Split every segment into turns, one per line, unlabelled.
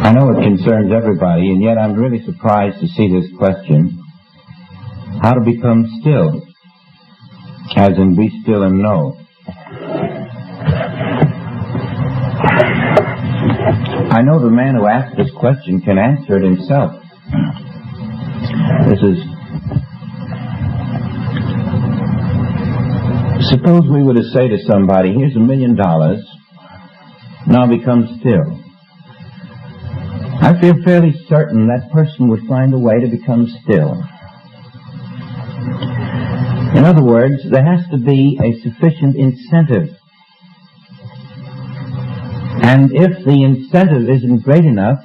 I know it concerns everybody, and yet I'm really surprised to see this question. How to become still, as in be still and know. I know the man who asked this question can answer it himself. Suppose we were to say to somebody, here's $1 million, now become still. I feel fairly certain that person would find a way to become still. In other words, there has to be a sufficient incentive. And if the incentive isn't great enough,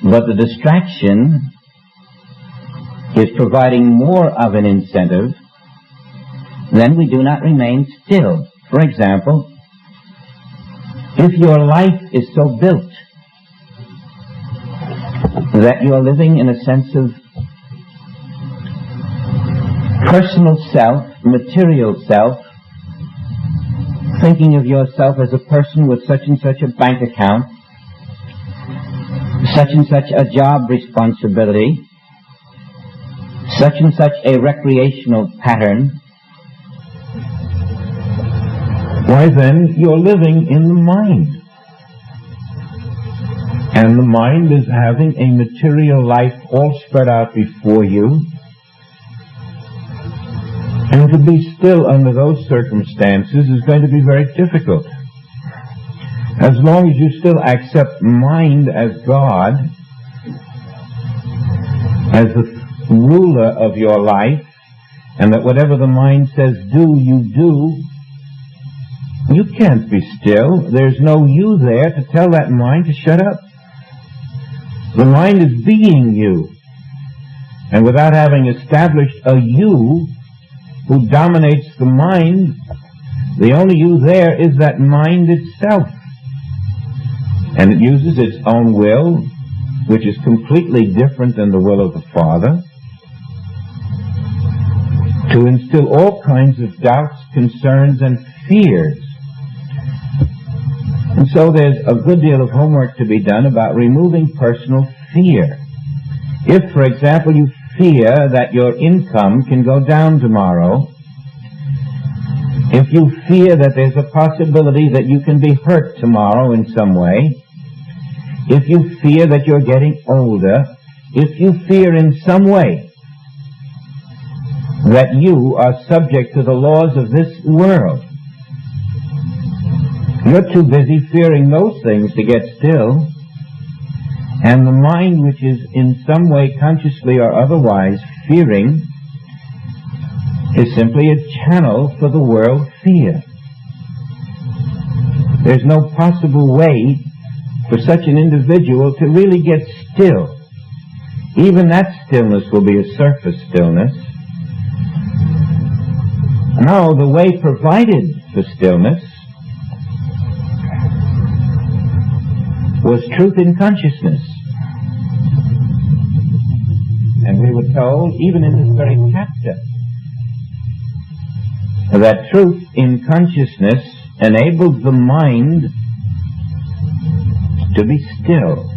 but the distraction is providing more of an incentive, then we do not remain still. For example, if your life is so built that you are living in a sense of personal self, material self, thinking of yourself as a person with such and such a bank account, such and such a job responsibility, such and such a recreational pattern, why then you're living in the mind. And the mind is having a material life all spread out before you. And to be still under those circumstances is going to be very difficult. As long as you still accept mind as God, as the ruler of your life, and that whatever the mind says do, you do, you can't be still. There's no you there to tell that mind to shut up. The mind is being you. And without having established a you who dominates the mind, the only you there is that mind itself. And it uses its own will, which is completely different than the will of the Father, to instill all kinds of doubts, concerns, and fears. And so there's a good deal of homework to be done about removing personal fear. If, for example, you fear that your income can go down tomorrow, if you fear that there's a possibility that you can be hurt tomorrow in some way, if you fear that you're getting older, if you fear in some way that you are subject to the laws of this world, you're too busy fearing those things to get still. And the mind, which is in some way consciously or otherwise fearing, is simply a channel for the world fear. There's no possible way for such an individual to really get still. Even that stillness will be a surface stillness. No, the way provided for stillness was truth in consciousness. And we were told, even in this very chapter, that truth in consciousness enables the mind to be still.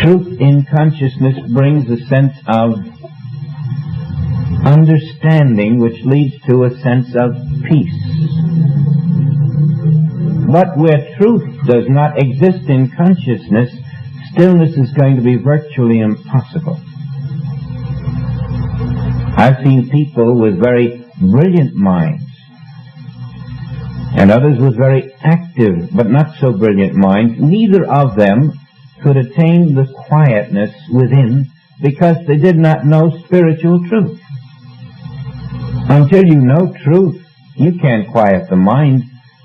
Truth in consciousness brings a sense of understanding which leads to a sense of peace. But where truth does not exist in consciousness, stillness is going to be virtually impossible. I've seen people with very brilliant minds, and others with very active but not so brilliant minds. Neither of them could attain the quietness within because they did not know spiritual truth. Until you know truth, you can't quiet the mind.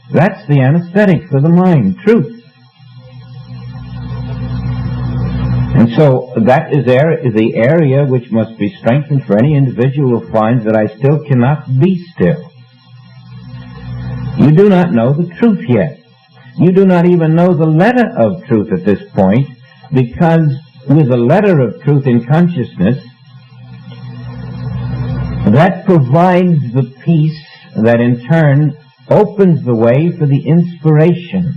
That's the anesthetic for the mind, truth. And so that is the area which must be strengthened for any individual who finds that I still cannot be still. You do not know the truth yet. You do not even know the letter of truth at this point, because with the letter of truth in consciousness, that provides the peace that in turn opens the way for the inspiration.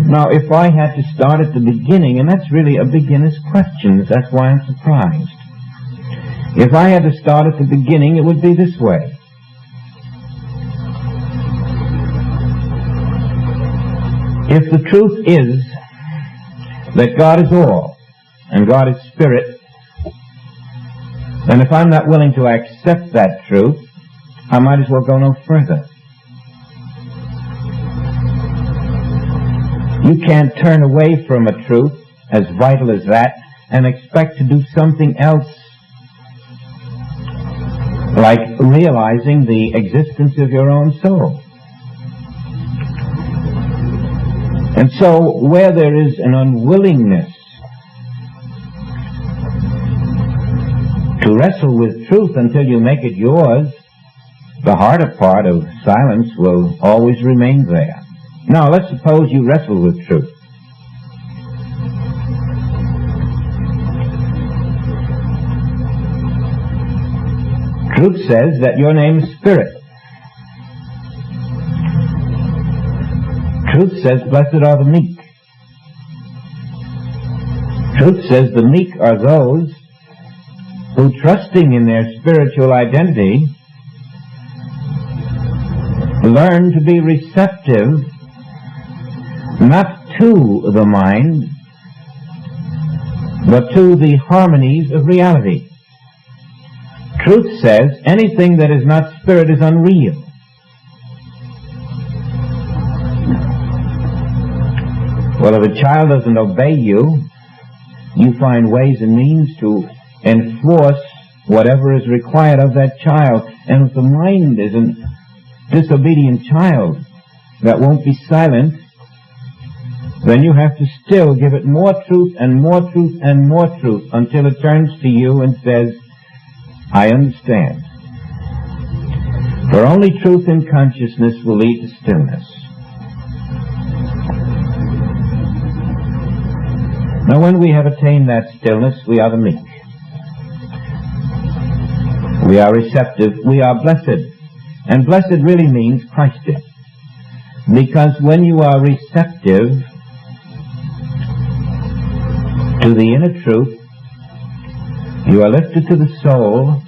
Now, if I had to start at the beginning, and that's really a beginner's question, that's why I'm surprised. If I had to start at the beginning, it would be this way. If the truth is that God is all, and God is spirit, then if I'm not willing to accept that truth, I might as well go no further. You can't turn away from a truth as vital as that and expect to do something else, like realizing the existence of your own soul. And so, where there is an unwillingness to wrestle with truth until you make it yours, the harder part of silence will always remain there. Now, let's suppose you wrestle with truth. Truth says that your name is Spirit. Truth says, blessed are the meek. Truth says the meek are those who, trusting in their spiritual identity, learn to be receptive not to the mind, but to the harmonies of reality. Truth says anything that is not spirit is unreal. Well, if a child doesn't obey you, you find ways and means to enforce whatever is required of that child. And if the mind is a disobedient child that won't be silent, then you have to still give it more truth and more truth and more truth until it turns to you and says, I understand. For only truth in consciousness will lead to stillness. Now, when we have attained that stillness, we are the meek. We are receptive. We are blessed. And blessed really means Christed. Because when you are receptive to the inner truth, you are lifted to the soul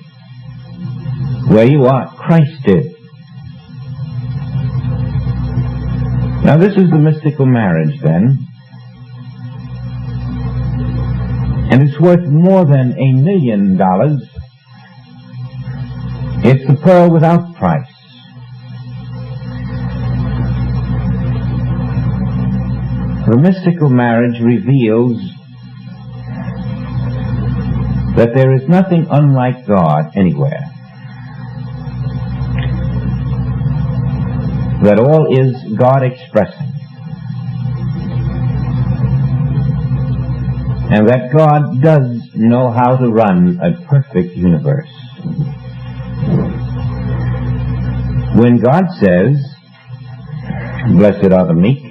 where you are Christed. Now, this is the mystical marriage, then. And it's worth more than $1 million. It's the pearl without price. The mystical marriage reveals that there is nothing unlike God anywhere. That all is God expressing. And that God does know how to run a perfect universe. When God says, blessed are the meek,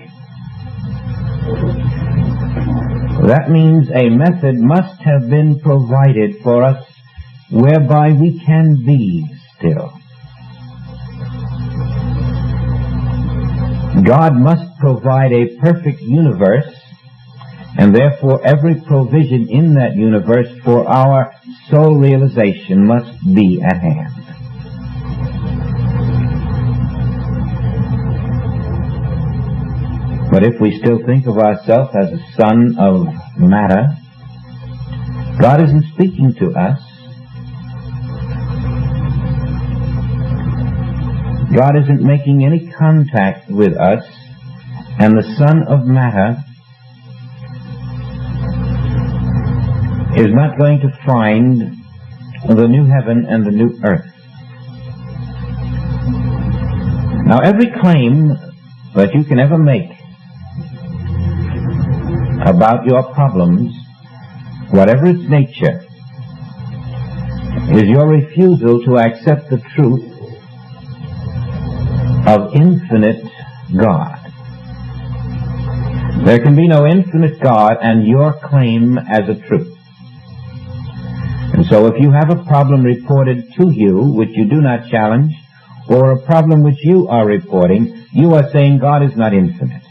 that means a method must have been provided for us whereby we can be still. God must provide a perfect universe, and therefore every provision in that universe for our soul realization must be at hand. But if we still think of ourselves as a son of matter, God isn't speaking to us. God isn't making any contact with us, and the son of matter is not going to find the new heaven and the new earth. Now, every claim that you can ever make about your problems, whatever its nature, is your refusal to accept the truth of infinite God. There can be no infinite God and your claim as a truth. And so if you have a problem reported to you which you do not challenge, or a problem which you are reporting, you are saying God is not infinite.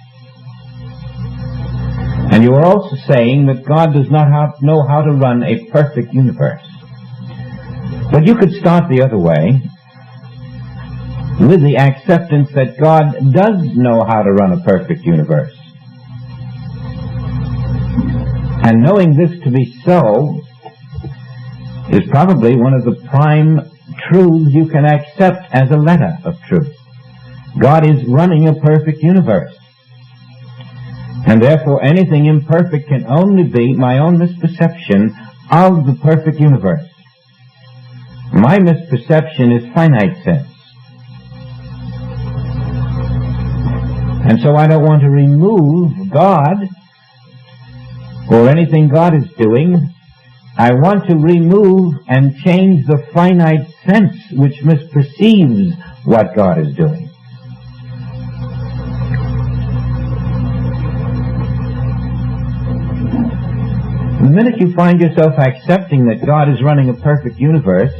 And you are also saying that God does not know how to run a perfect universe. But you could start the other way, with the acceptance that God does know how to run a perfect universe. And knowing this to be so is probably one of the prime truths you can accept as a letter of truth. God is running a perfect universe. And therefore anything imperfect can only be my own misperception of the perfect universe. My misperception is finite sense. And so I don't want to remove God or anything God is doing. I want to remove and change the finite sense which misperceives what God is doing. The minute you find yourself accepting that God is running a perfect universe,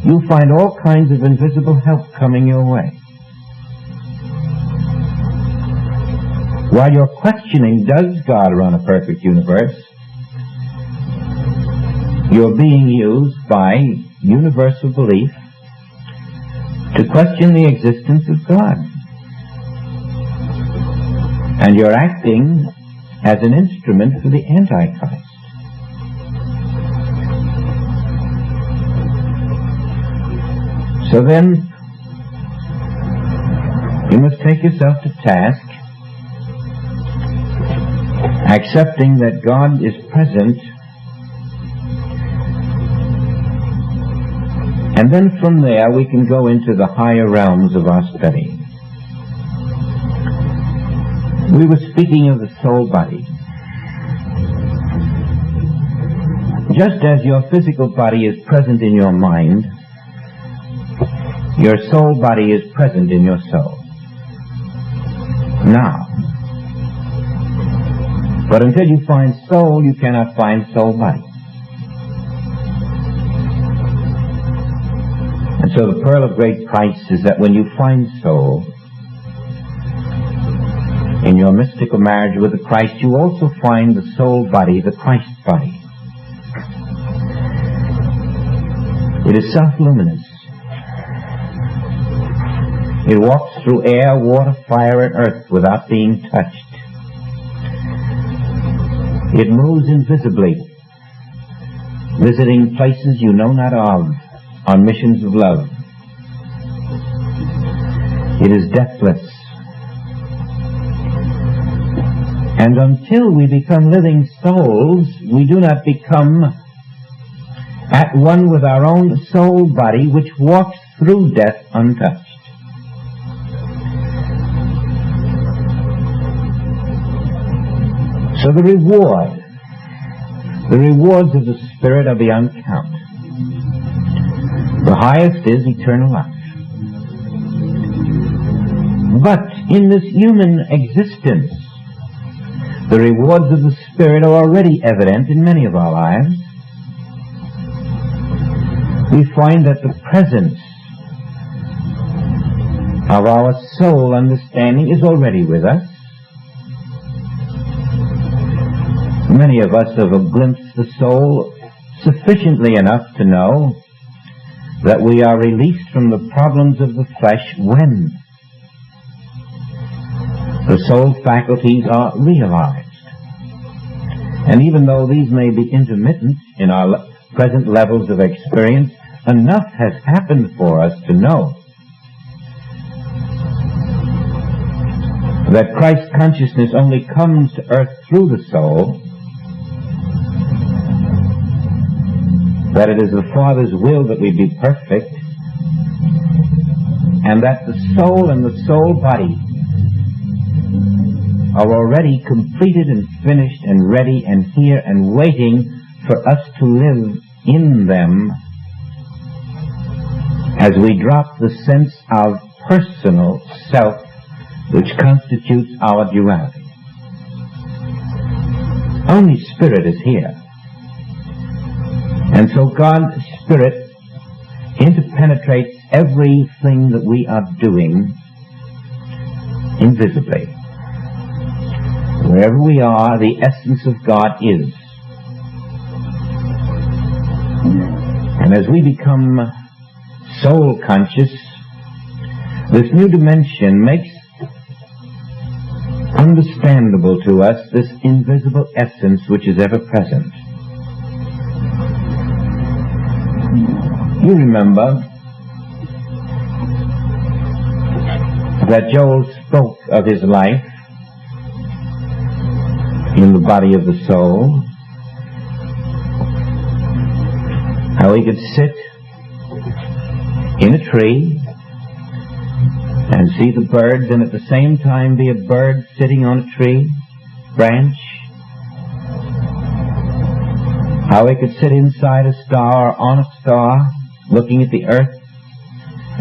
you'll find all kinds of invisible help coming your way. While you're questioning, does God run a perfect universe, you're being used by universal belief to question the existence of God. And you're acting as an instrument for the Antichrist. So then, you must take yourself to task, accepting that God is present, and then from there we can go into the higher realms of our study. We were speaking of the soul body. Just as your physical body is present in your mind, your soul body is present in your soul. Now, but until you find soul, you cannot find soul body. And so the pearl of great price is that when you find soul in your mystical marriage with the Christ, you also find the soul body, the Christ body. It is self-luminous. It walks through air, water, fire, and earth without being touched. It moves invisibly, visiting places you know not of, on missions of love. It is deathless. And until we become living souls, we do not become at one with our own soul body, which walks through death untouched. So the rewards of the Spirit are beyond count. The highest is eternal life. But in this human existence, the rewards of the Spirit are already evident in many of our lives. We find that the presence of our soul understanding is already with us. Many of us have glimpsed the soul sufficiently enough to know that we are released from the problems of the flesh when the soul faculties are realized. And even though these may be intermittent in our present levels of experience, enough has happened for us to know that Christ consciousness only comes to earth through the soul, that it is the Father's will that we be perfect, and that the soul and the soul body are already completed and finished and ready and here and waiting for us to live in them as we drop the sense of personal self which constitutes our duality. Only Spirit is here. And so God's Spirit interpenetrates everything that we are doing invisibly. Wherever we are, the essence of God is. And as we become soul conscious, this new dimension makes understandable to us this invisible essence which is ever present. You remember that Joel spoke of his life in the body of the soul, how he could sit in a tree and see the birds and at the same time be a bird sitting on a tree branch, how he could sit inside a star or on a star looking at the earth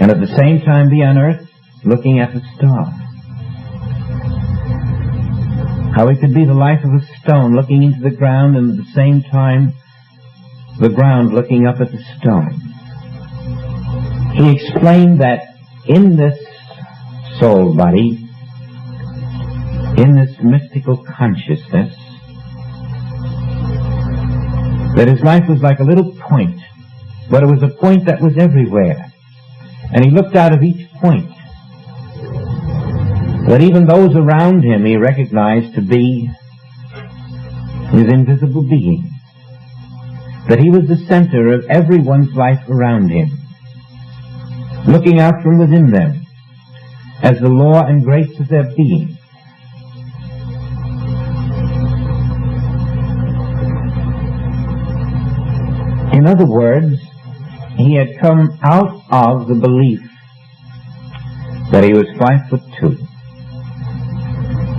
and at the same time be on earth looking at the star. How he could be the life of a stone looking into the ground and at the same time the ground looking up at the stone. He explained that in this soul body, in this mystical consciousness, that his life was like a little point, but it was a point that was everywhere. And he looked out of each point, that even those around him he recognized to be his invisible being, that he was the center of everyone's life around him, looking out from within them as the law and grace of their being. In other words, he had come out of the belief that he was 5'2",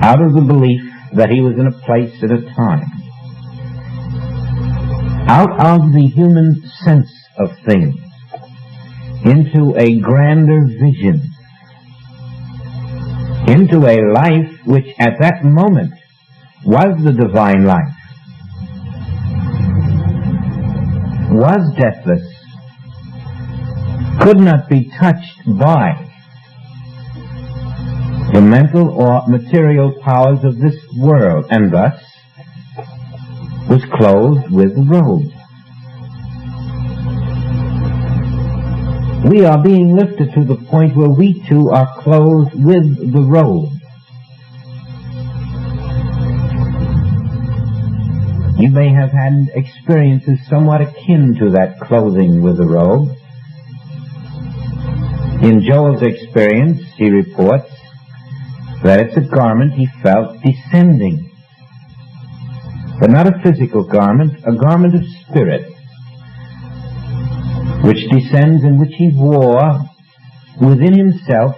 out of the belief that he was in a place at a time, out of the human sense of things, into a grander vision, into a life which at that moment was the divine life, was deathless, could not be touched by the mental or material powers of this world, and thus was clothed with the robe. We are being lifted to the point where we too are clothed with the robe. You may have had experiences somewhat akin to that clothing with the robe. In Joel's experience, he reports that it's a garment he felt descending, but not a physical garment, a garment of spirit, which descends and which he wore within himself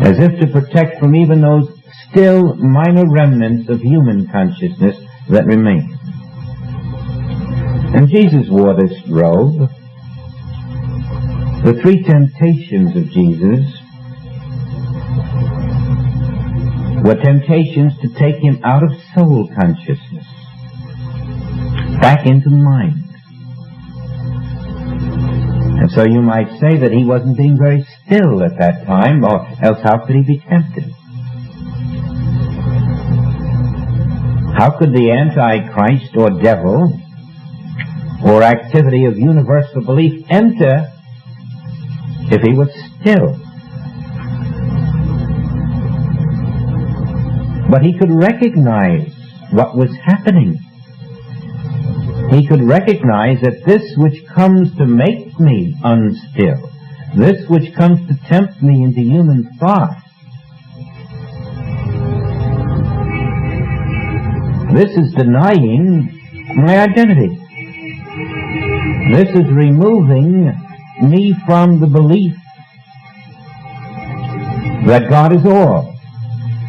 as if to protect from even those still minor remnants of human consciousness that remain. And Jesus wore this robe. The three temptations of Jesus were temptations to take him out of soul consciousness, back into mind. And so you might say that he wasn't being very still at that time, or else how could he be tempted? How could the Antichrist or devil or activity of universal belief enter if he was still? But he could recognize what was happening. He could recognize that this which comes to make me unstill, this which comes to tempt me into human thought, this is denying my identity. This is removing me from the belief that God is all.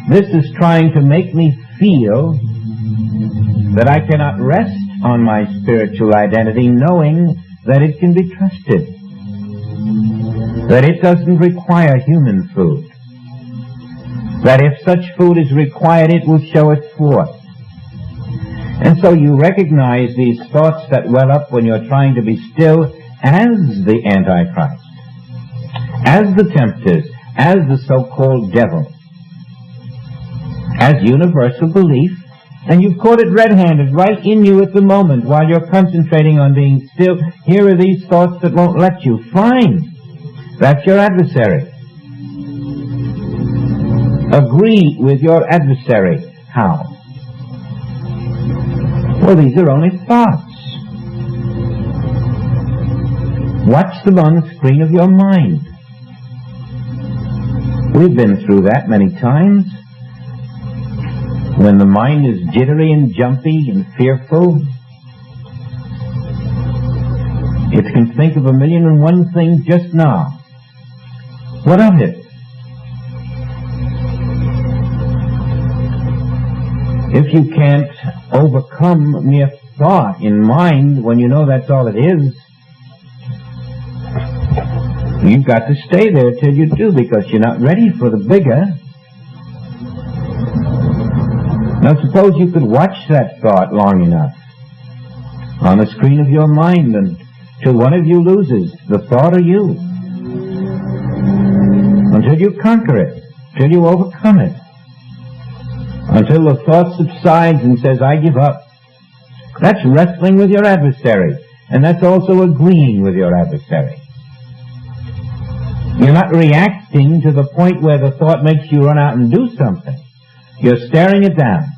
This is trying to make me feel that I cannot rest on my spiritual identity, knowing that it can be trusted, that it doesn't require human food, that if such food is required, it will show it forth. And so you recognize these thoughts that well up when you're trying to be still as the Antichrist, as the tempters, as the so-called devil, as universal belief, and you've caught it red-handed right in you at the moment while you're concentrating on being still. Here are these thoughts that won't let you. Fine. That's your adversary. Agree with your adversary. How? Well, these are only thoughts. Watch them on the screen of your mind. We've been through that many times. When the mind is jittery and jumpy and fearful, it can think of 1,000,001 things just now. What of it? If you can't overcome mere thought in mind when you know that's all it is, you've got to stay there till you do, because you're not ready for the bigger. Now suppose you could watch that thought long enough on the screen of your mind until one of you loses, the thought or you, until you conquer it, till you overcome it, until the thought subsides and says, I give up. That's wrestling with your adversary, and that's also agreeing with your adversary. You're not reacting to the point where the thought makes you run out and do something. You're staring it down.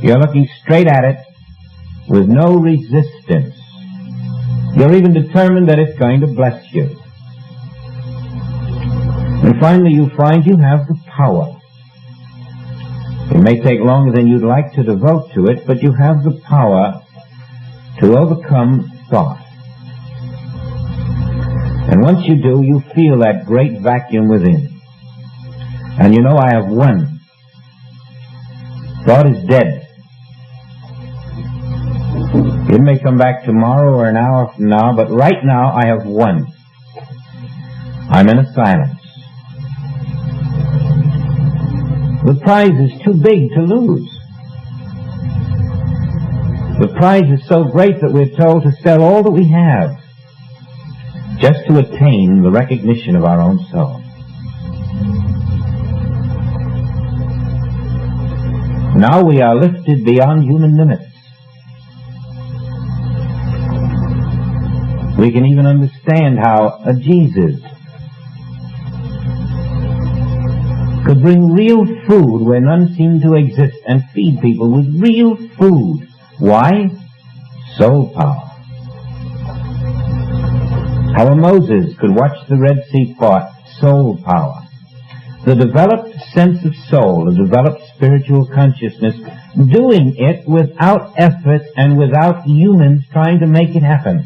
You're looking straight at it with no resistance. You're even determined that it's going to bless you. And finally you find you have the power. It may take longer than you'd like to devote to it, but you have the power to overcome thought. And once you do, you feel that great vacuum within. And you know, I have won. Thought is dead. It may come back tomorrow or an hour from now, but right now I have won. I'm in a silence. The prize is too big to lose. The prize is so great that we're told to sell all that we have just to attain the recognition of our own soul. Now we are lifted beyond human limits. We can even understand how a Jesus could bring real food where none seemed to exist and feed people with real food. Why? Soul power. How a Moses could watch the Red Sea part. Soul power. The developed sense of soul, the developed spiritual consciousness, doing it without effort and without humans trying to make it happen.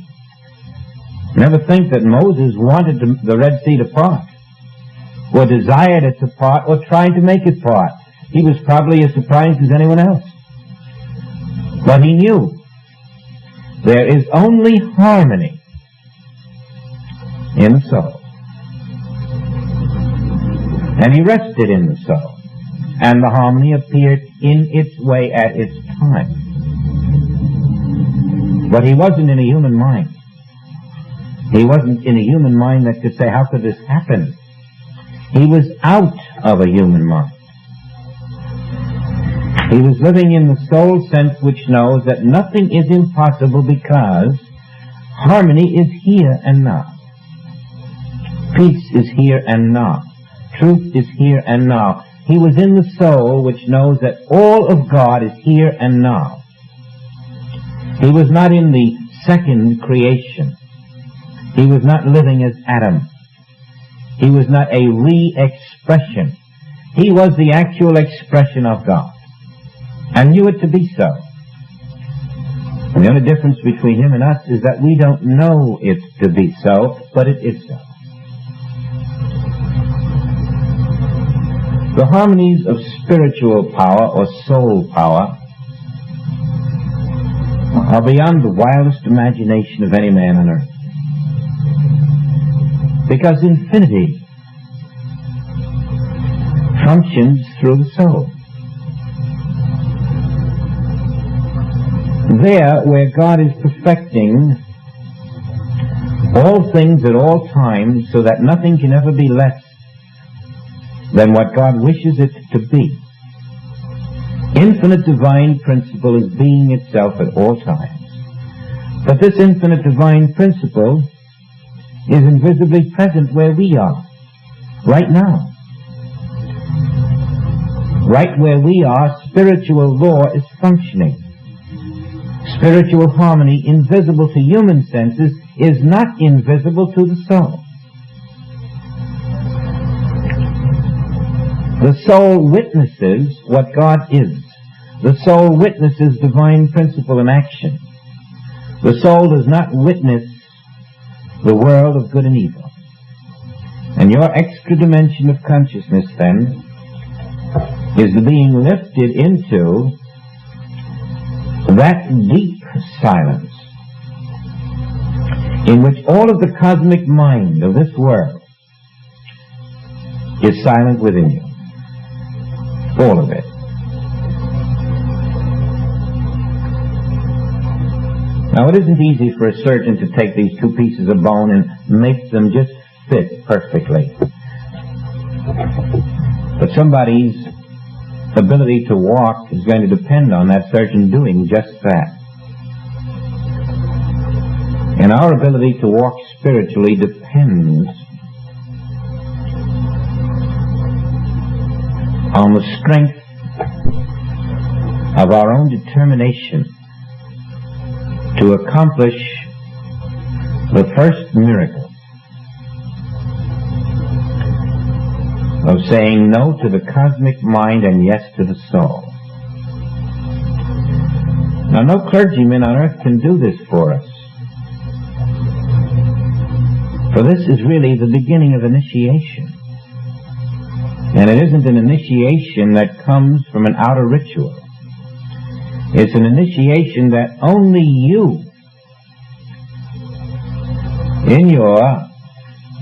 Never think that Moses wanted the Red Sea to part, or desired it to part, or tried to make it part. He was probably as surprised as anyone else. But he knew there is only harmony in the soul. And he rested in the soul, and the harmony appeared in its way at its time. But he wasn't in a human mind. He wasn't in a human mind that could say, how could this happen? He was out of a human mind. He was living in the soul sense which knows that nothing is impossible because harmony is here and now. Peace is here and now. Truth is here and now. He was in the soul which knows that all of God is here and now. He was not in the second creation. He was not living as Adam. He was not a re-expression. He was the actual expression of God, and knew it to be so. And the only difference between him and us is that we don't know it to be so, but it is so. The harmonies of spiritual power or soul power are beyond the wildest imagination of any man on earth. Because infinity functions through the soul. There, where God is perfecting all things at all times so that nothing can ever be less than what God wishes it to be, Infinite divine principle is being itself at all times. But this infinite divine principle is invisibly present where we are, right now. Right where we are, spiritual law is functioning. Spiritual harmony, invisible to human senses, is not invisible to the soul. The soul witnesses what God is. The soul witnesses divine principle in action. The soul does not witness the world of good and evil. And your extra dimension of consciousness, then, is being lifted into that deep silence in which all of the cosmic mind of this world is silent within you. All of it. Now, it isn't easy for a surgeon to take these two pieces of bone and make them just fit perfectly. But somebody's ability to walk is going to depend on that surgeon doing just that. And our ability to walk spiritually depends on the strength of our own determination to accomplish the first miracle of saying no to the cosmic mind and yes to the soul. Now, no clergyman on earth can do this for us. For this is really the beginning of initiation. And it isn't an initiation that comes from an outer ritual. It's an initiation that only you, in your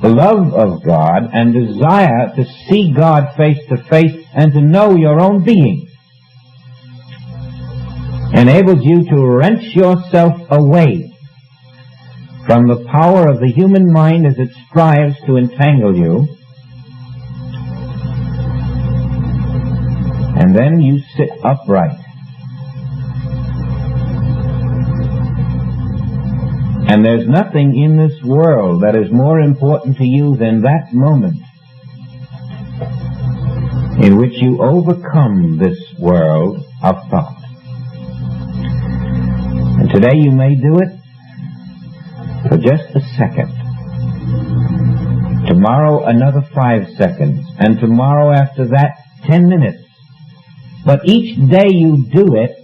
love of God and desire to see God face to face and to know your own being, enables you to wrench yourself away from the power of the human mind as it strives to entangle you. And then you sit upright. And there's nothing in this world that is more important to you than that moment in which you overcome this world of thought. And today you may do it for just a second. Tomorrow another 5 seconds. And tomorrow after that 10 minutes. But each day you do it,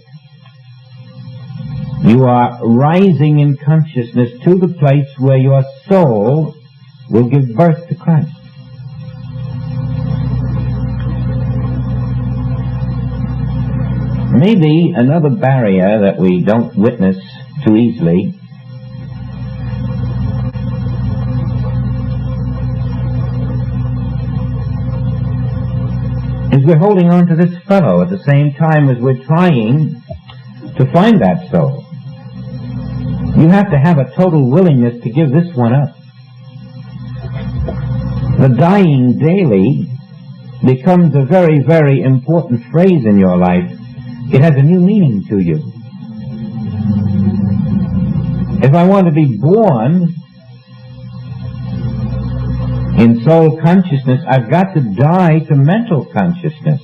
you are rising in consciousness to the place where your soul will give birth to Christ. Maybe another barrier that we don't witness too easily is we're holding on to this fellow at the same time as we're trying to find that soul. You have to have a total willingness to give this one up. The dying daily becomes a very, very important phrase in your life. It has a new meaning to you. If I want to be born in soul consciousness, I've got to die to mental consciousness.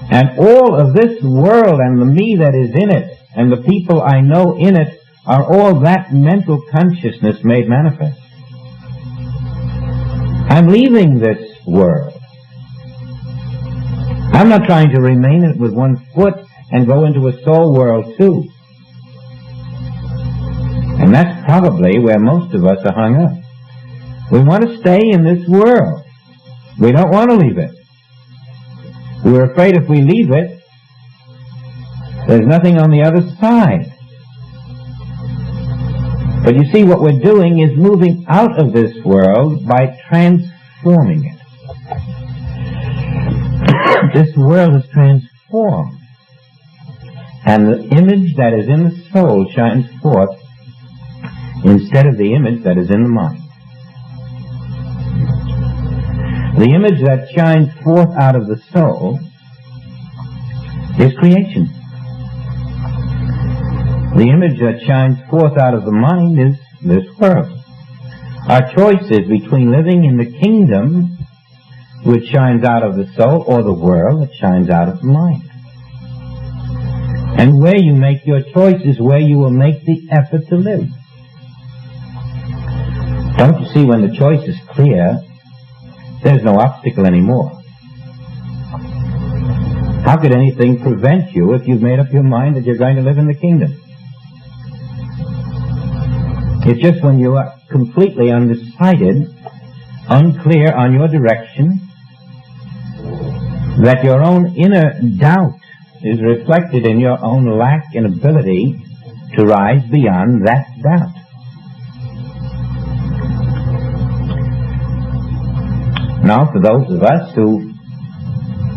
And all of this world and the me that is in it and the people I know in it are all that mental consciousness made manifest. I'm leaving this world. I'm not trying to remain in it with one foot and go into a soul world too. And that's probably where most of us are hung up. We want to stay in this world. We don't want to leave it. We're afraid if we leave it, there's nothing on the other side. But you see, what we're doing is moving out of this world by transforming it. This world is transformed. And the image that is in the soul shines forth instead of the image that is in the mind. The image that shines forth out of the soul is creation. The image that shines forth out of the mind is this world. Our choice is between living in the kingdom, which shines out of the soul, or the world that shines out of the mind. And where you make your choice is where you will make the effort to live. Don't you see, when the choice is clear, there's no obstacle anymore. How could anything prevent you if you've made up your mind that you're going to live in the kingdom? It's just when you are completely undecided, unclear on your direction, that your own inner doubt is reflected in your own lack in ability to rise beyond that doubt. Now, for those of us who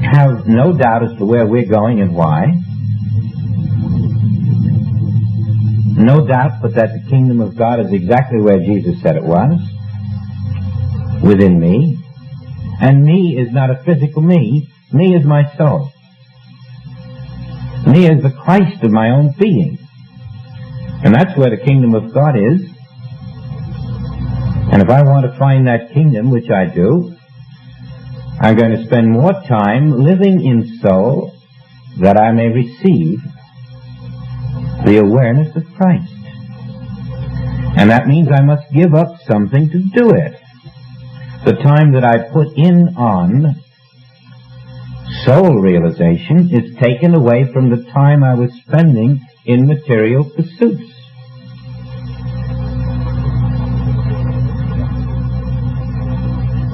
have no doubt as to where we're going and why, no doubt but that the kingdom of God is exactly where Jesus said it was, within me, and me is not a physical me is my soul. Me is the Christ of my own being. And that's where the kingdom of God is. And if I want to find that kingdom, which I do, I'm going to spend more time living in soul that I may receive the awareness of Christ. And that means I must give up something to do it. The time that I put in on soul realization is taken away from the time I was spending in material pursuits.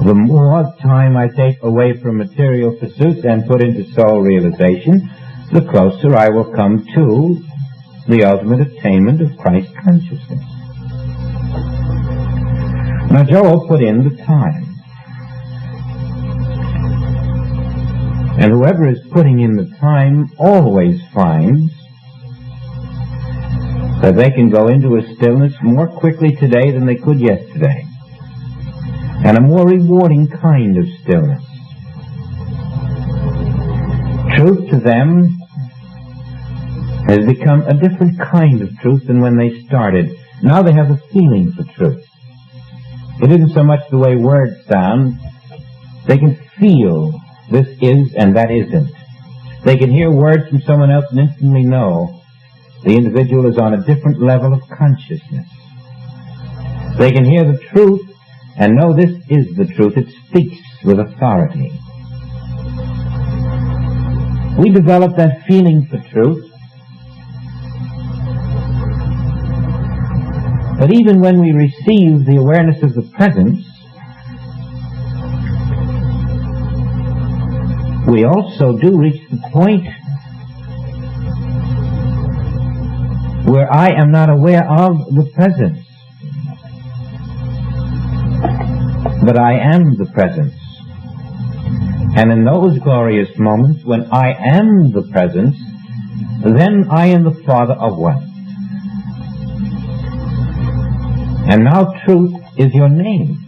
The more time I take away from material pursuits and put into soul realization, the closer I will come to the ultimate attainment of Christ consciousness. Now, Joel put in the time. And whoever is putting in the time always finds that they can go into a stillness more quickly today than they could yesterday, and a more rewarding kind of stillness. Truth to them has become a different kind of truth than when they started. Now they have a feeling for truth. It isn't so much the way words sound. They can feel this is and that isn't. They can hear words from someone else and instantly know the individual is on a different level of consciousness. They can hear the truth and know this is the truth. It speaks with authority. We develop that feeling for truth. But even when we receive the awareness of the presence, we also do reach the point where I am not aware of the presence, but I am the presence. And in those glorious moments when I am the presence, then I and the Father are one. And now truth is your name.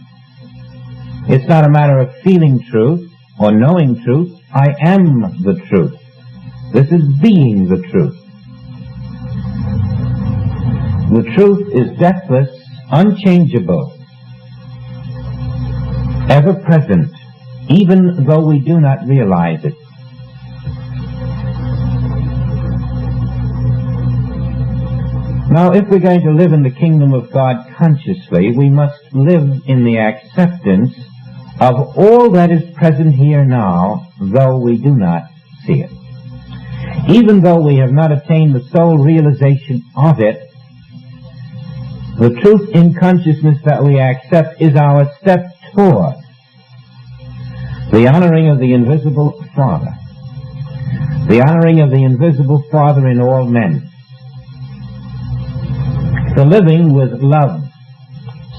It's not a matter of feeling truth or knowing truth. I am the truth. This is being the truth. The truth is deathless, unchangeable, ever present, even though we do not realize it. Now, if we're going to live in the kingdom of God consciously, we must live in the acceptance of all that is present here now, though we do not see it. Even though we have not attained the soul realization of it, the truth in consciousness that we accept is our step toward the honoring of the invisible Father. The honoring of the invisible Father in all men. The living with love,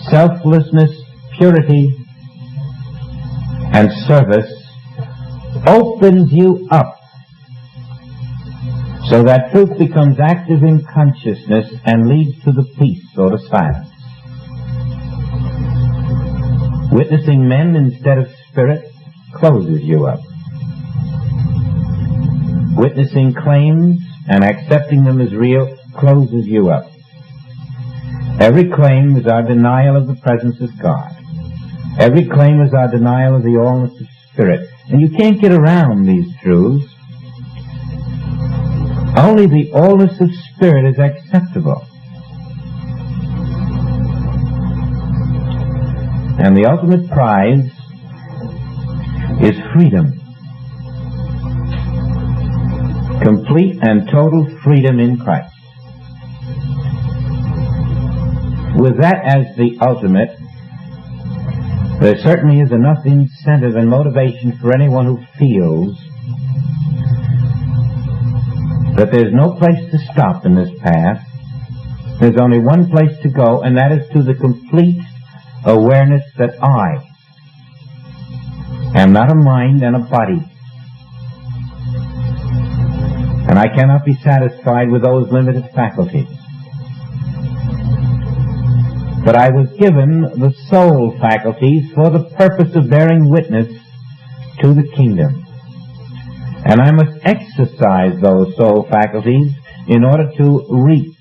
selflessness, purity, and service opens you up so that truth becomes active in consciousness and leads to the peace or the silence. Witnessing men instead of spirit closes you up. Witnessing claims and accepting them as real closes you up. Every claim is our denial of the presence of God. Every claim is our denial of the allness of Spirit. And you can't get around these truths. Only the allness of Spirit is acceptable. And the ultimate prize is freedom. Complete and total freedom in Christ. With that as the ultimate, there certainly is enough incentive and motivation for anyone who feels that there's no place to stop in this path. There's only one place to go, and that is to the complete awareness that I am not a mind and a body. And I cannot be satisfied with those limited faculties. But I was given the soul faculties for the purpose of bearing witness to the kingdom. And I must exercise those soul faculties in order to reap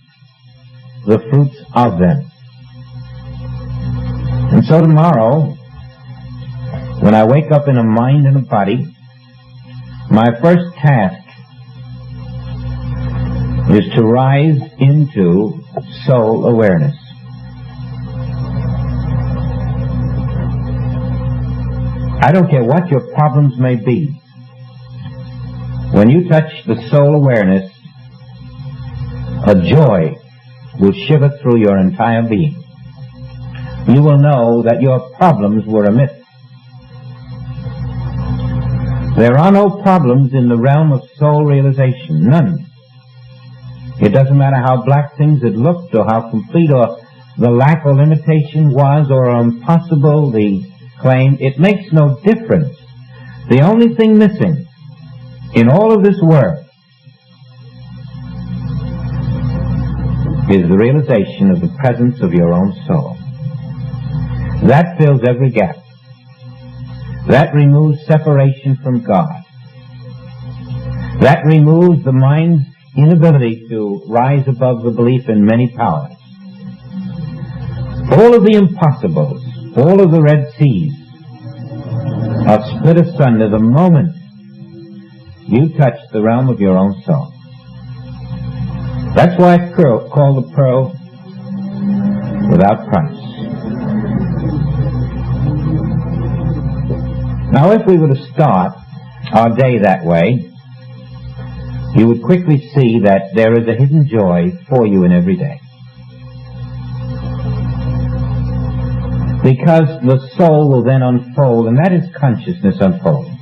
the fruits of them. And so tomorrow, when I wake up in a mind and a body, my first task is to rise into soul awareness. I don't care what your problems may be. When you touch the soul awareness, a joy will shiver through your entire being. You will know that your problems were a myth. There are no problems in the realm of soul realization. None. It doesn't matter how black things had looked, or how complete or the lack or limitation was, or how impossible the claim. It makes no difference. The only thing missing in all of this work is the realization of the presence of your own soul. That fills every gap. That removes separation from God. That removes the mind's inability to rise above the belief in many powers. All of the impossibles, all of the Red Seas are split asunder the moment you touch the realm of your own soul. That's why it's called the pearl without price. Now, if we were to start our day that way, you would quickly see that there is a hidden joy for you in every day. Because the soul will then unfold, and that is consciousness unfolding.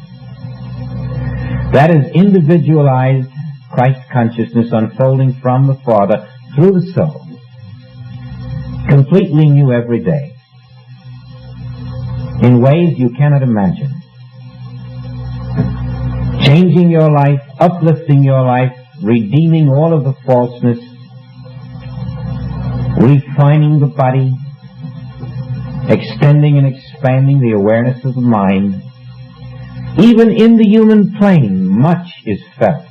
That is individualized Christ consciousness unfolding from the Father through the soul, completely new every day, in ways you cannot imagine. Changing your life, uplifting your life, redeeming all of the falseness, refining the body, extending and expanding the awareness of the mind. Even in the human plane, much is felt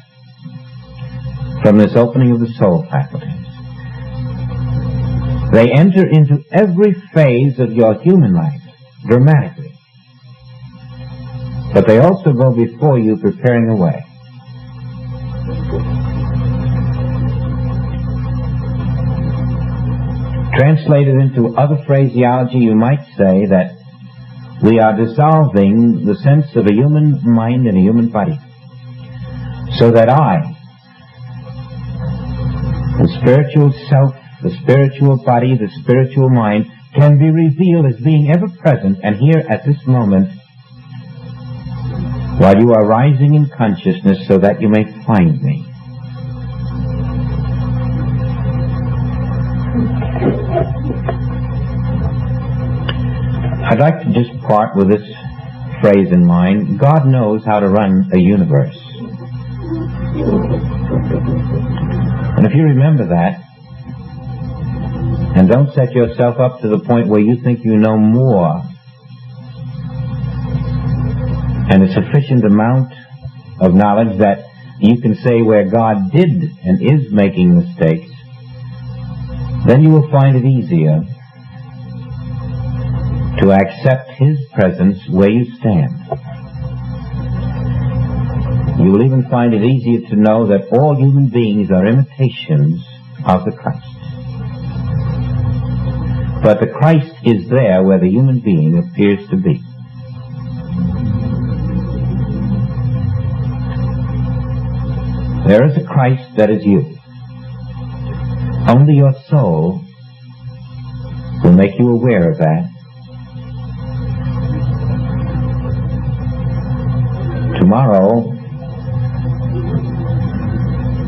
from this opening of the soul faculties. They enter into every phase of your human life dramatically. But they also go before you, preparing the way. Translated into other phraseology, you might say that we are dissolving the sense of a human mind and a human body, so that I, the spiritual self, the spiritual body, the spiritual mind, can be revealed as being ever present and here at this moment, while you are rising in consciousness, so that you may find me. I'd like to just part with this phrase in mind. God knows how to run a universe. And if you remember that, and don't set yourself up to the point where you think you know more and a sufficient amount of knowledge that you can say where God did and is making mistakes, then you will find it easier to accept His presence where you stand. You will even find it easier to know that all human beings are imitations of the Christ. But the Christ is there where the human being appears to be. There is a Christ that is you. Only your soul will make you aware of that. Tomorrow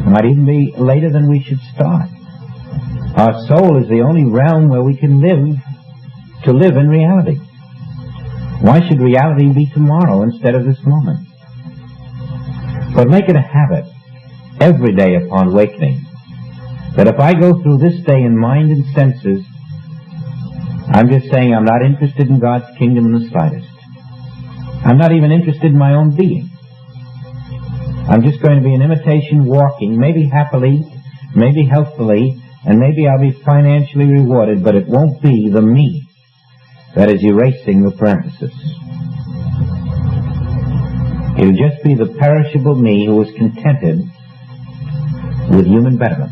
might even be later than we should start. Our soul is the only realm where we can live in reality. Why should reality be tomorrow instead of this moment? But make it a habit every day upon awakening that if I go through this day in mind and senses, I'm just saying I'm not interested in God's kingdom in the slightest. I'm not even interested in my own being. I'm just going to be an imitation walking, maybe happily, maybe healthfully, and maybe I'll be financially rewarded, but it won't be the me that is erasing the parenthesis. It'll just be the perishable me who is contented with human betterment.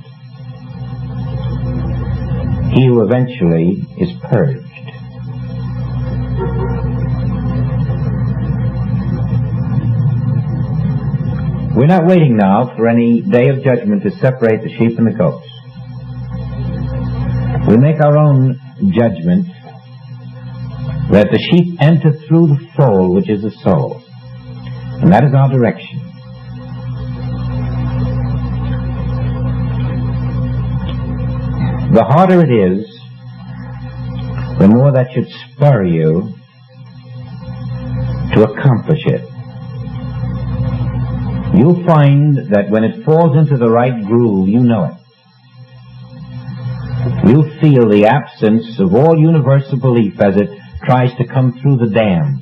He who eventually is purged. We're not waiting now for any day of judgment to separate the sheep and the goats. We make our own judgment that the sheep enter through the fold, which is the soul. And that is our direction. The harder it is, the more that should spur you to accomplish it. You'll find that when it falls into the right groove, you know it. You'll feel the absence of all universal belief as it tries to come through the dam.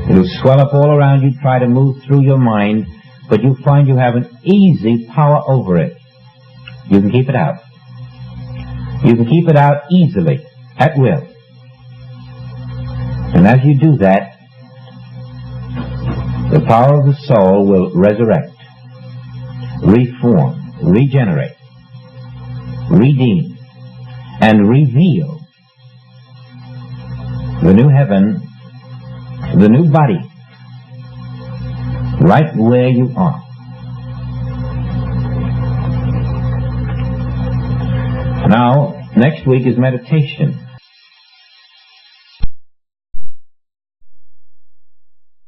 It'll swell up all around you, try to move through your mind, but you'll find you have an easy power over it. You can keep it out. You can keep it out easily, at will. And as you do that, the power of the soul will resurrect, reform, regenerate, redeem, and reveal the new heaven, the new body, right where you are. Now, next week is meditation.